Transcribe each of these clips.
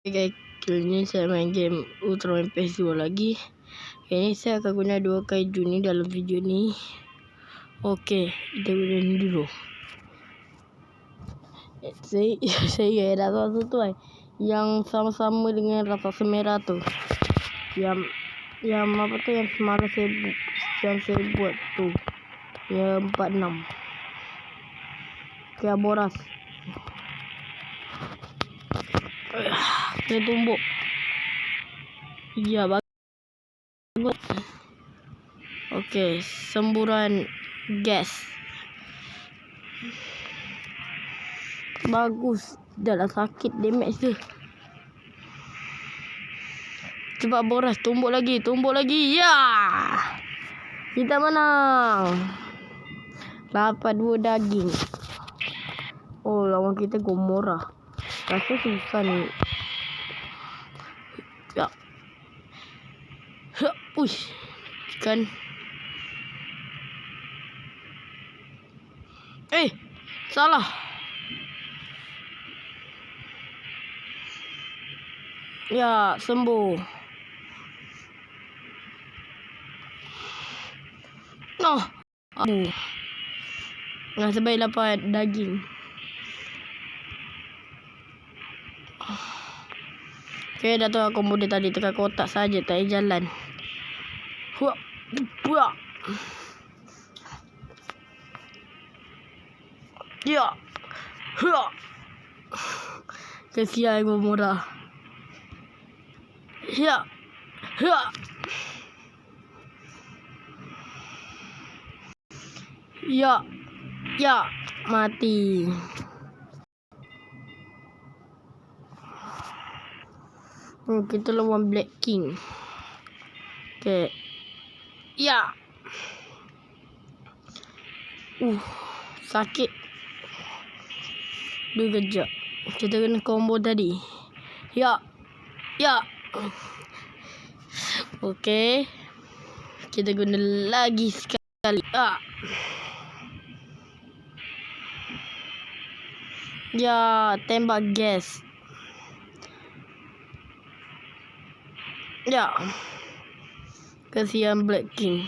Okay guys, kali ni saya main game Ultraman PS2 lagi. Kali ni saya akan guna 2 kaiju ni dalam video ni. Okey, kita guna ni dulu. Saya dah tahu tu kan, yang sama-sama dengan raksasa merah tu. Yang apa tu yang semalam saya buat tu. Yang 46. Kayak boras. Kena tumbuk. Ya, bagus. Okey, semburan gas. Bagus. Dah lah sakit damage dia. Cepat boras, tumbuk lagi. Ya. Kita menang. 8-2 daging. Oh, lawan kita Gomora. Rasa susah ni. Ya. Uish. Kan. Salah. Ya, sembuh. Oh. Nasib baik dapat daging. Okay, dah tahu combo dia tadi. Tekan kotak saja, tak payah jalan. Buak. Ya. Kesian Gomora. Ya. Ya. Mati. Kita lawan Black King. Okay. Ya. Sakit. Dua kejap. Kita kena combo tadi. Ya. Okay. Kita guna lagi sekali. Ya, tembak gas. Ya. Kasihan Black King.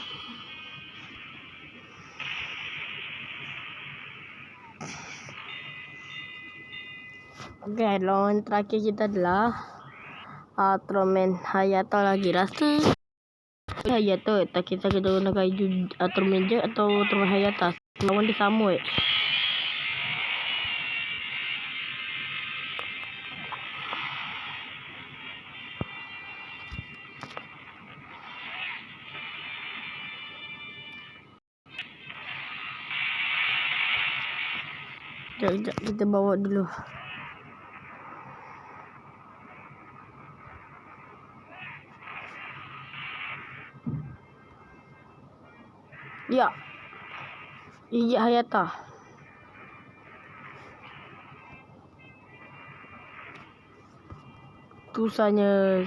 Okay, lawan terakhir kita adalah Ultraman Hayata lagi. Rasa Hayata tak kita guna kaiju Ultraman je atau Ultraman Hayata. Lawan dia sama Sekejap, kita bawa dulu. Ya. Gigi Hayata. Susahnya.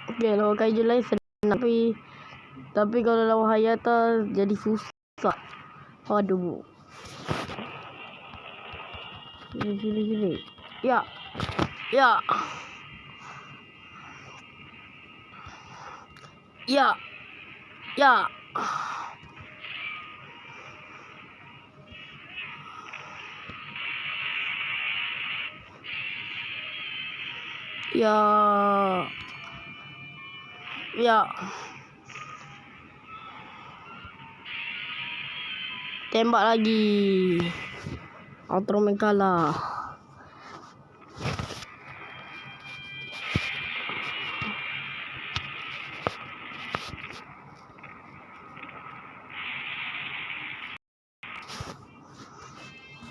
Okay, lawan kaiju lain senang. Tapi kalau lawan Hayata jadi susah. Aduh. Sini. Ya. Ya. Tembak lagi. Ultraman kalah.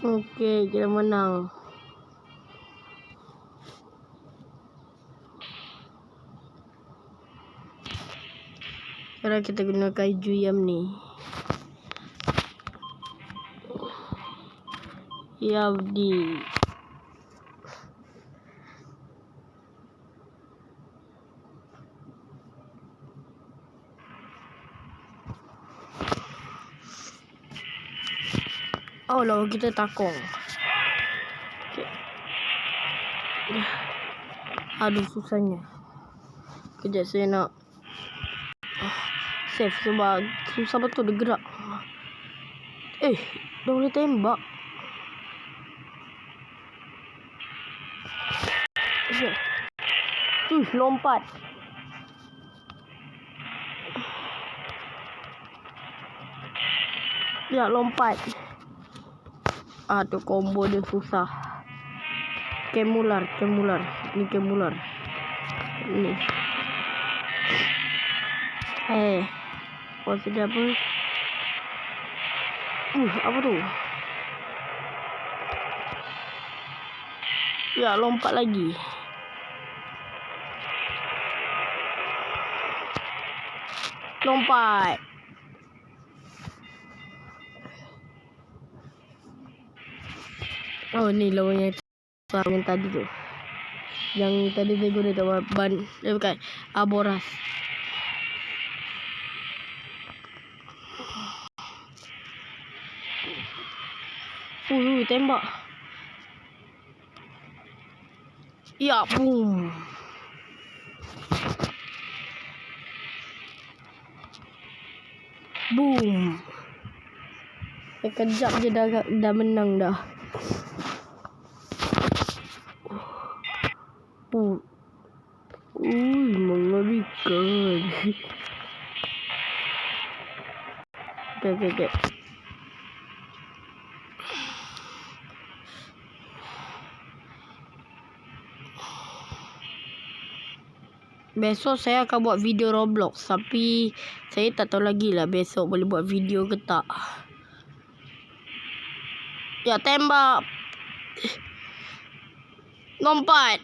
Okey, kita menang. Sekarang kita guna kaiju Yam ni. Yabdi. Oh, lawan kita Takong. Okay. Aduh, susahnya. Kejap saya nak save sebab susah betul dia gerak. Dah boleh tembak. Lompat. Ya, lompat. Aduh, combo dia susah. Kemular. Ini kemular. Ini. Sudah apa? Apa tu? Ya, lompat lagi. Lompat. Oh, ni lawan yang tadi tu. Yang tadi saya guna tu ban. Bukan. Aboras. Tembak. Ya, boom. Boom. Sekejap je dah menang dah. Mengerikan. Okay. Besok saya akan buat video Roblox, tapi saya tak tahu lagi lah besok boleh buat video ke tak. Ya, tembak. Lompat.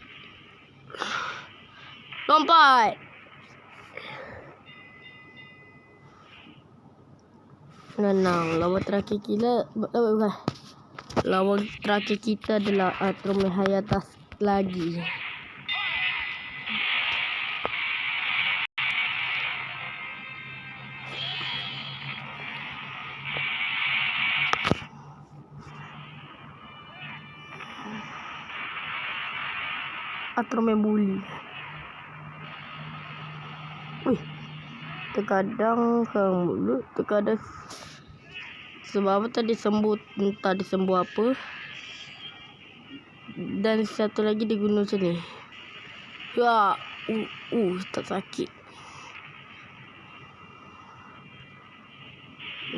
Menang. Lawan terakhir kita bukan. Lawan terakhir kita adalah Atromen Hayatas lagi. Atromen bully. Terkadang ke mulut, terkadang sebab apa tadi sembuh, entah disembuh apa. Dan satu lagi diguna macam ni. Ya, tak sakit.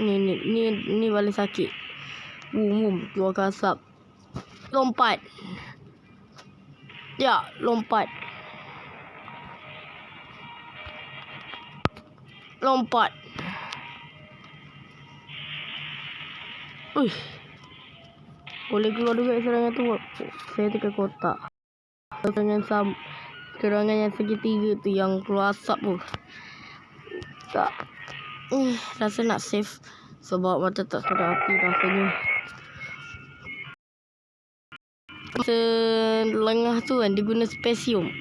Ni paling sakit. Keluar kasap. Lompat. Ya, lompat. Boleh keluar juga serangan tu. Saya tekan kotak. Serangan yang segitiga tu yang keluar asap tu. Tak. Rasa nak save sebab mata tak sedar hati rasanya. Lengah tu kan diguna spesium.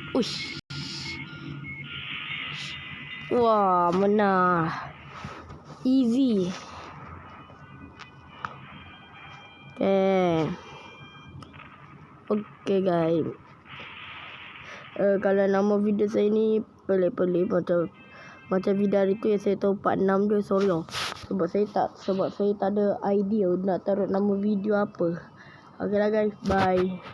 Wah, menang. Easy. Okay guys. Kalau nama video saya ni pelik-pelik macam video hari tu yang saya tahu part 6 dia, sorry sebab saya tak ada idea nak taruh nama video apa. Okay lah guys, bye.